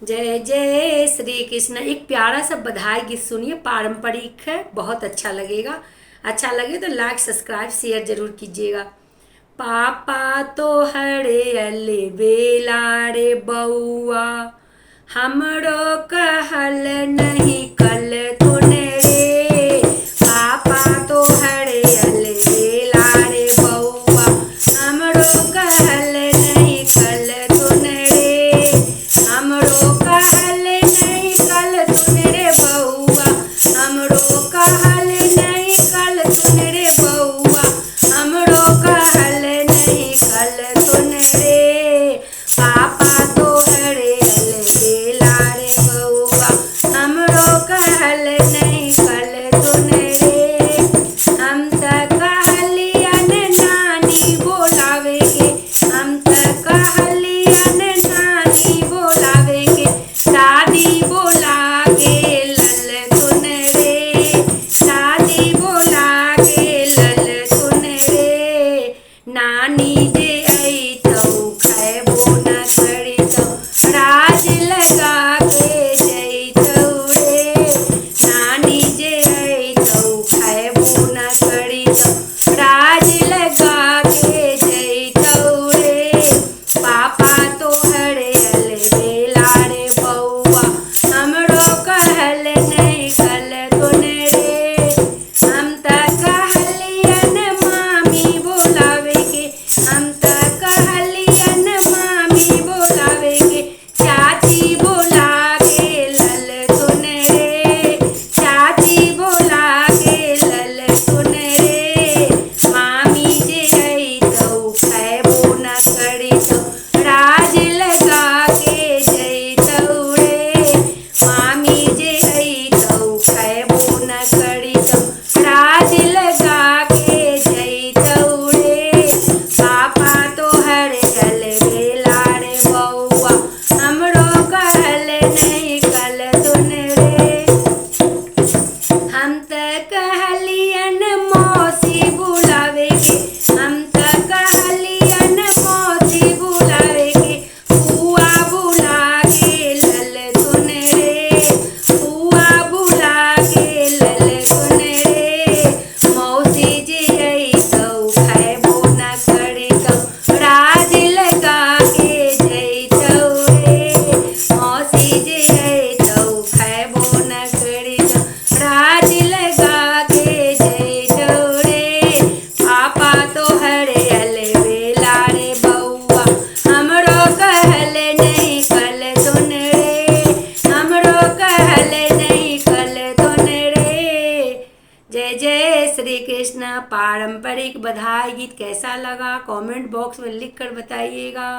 जय जय श्री कृष्ण। एक प्यारा सा बधाई गीत सुनिए, पारंपरिक है, बहुत अच्छा लगेगा। अच्छा लगे तो लाइक सब्सक्राइब शेयर जरूर कीजिएगा। पापा तो हरे अले बेला रे बउआ, हमरो कहल नहीं कल तूने रे। पापा तो हरे अले बेला रे बउआ, हमरो कहल नहीं कल तूने रे। हमरो कहल नहीं कल तूने रे बउआ, हमरो कहल नहीं कल तूने रे बउआ, हमरो कहल नहीं कल तूने रे। पापा तो हरे अल बेला रे बउआ, हमरो कहल नहीं कल तूने रे। हम त कहलियन नानी बोलावे के, हम त कहलियन नानी बोलावे के, दादी बोला के लल तुन रे, दादी बोला के लल तुन रे। नानी जे अइतौ खैबो न करितौ, राज लगा के जइतौ रे। नानी जे अइतौ खैबो न करितौ, राज लगा के जइतौ रे। पापा तो हरे अल बेला रे बउआ, हमरो कहल नहीं कल तूने रे। हम त कहलियन मामी बोलावे के, हम त कहलियन मामी बोलावे के, चाची बोला के लल तूने रे, चाची बोला के लल तूने रे। मामी जे अइतौ खैबो न करितौ, राज लगा के जइतौ रे। मामी जे अइतौ खैबो न करितौ, राज लगा के जइतौ रे। पापा तो हरे अल बेला रे बउआ, हमरो कहल नहीं कल तूने रे। हम त कहलियन मौसी बुलावे के, हम त कहलियन मौसी बुलावे के, फुआ बुला के लल तूने रे, फुआ बुला के लल तूने रे। मौसी जे अइतौ खैबो न करितौ, राज लगा के जइतौ रे। मौसी जे अइतौ खैबो न करितौ, राज लगा के जइतौ रे। पापा तो हरे अल बेला रे बउआ, हमरो कहल नहीं कल तून रे, हमरो कहल नहीं कल तून रे। जय जय श्री कृष्ण। पारंपरिक बधाई गीत कैसा लगा कमेंट बॉक्स में लिख कर बताइएगा।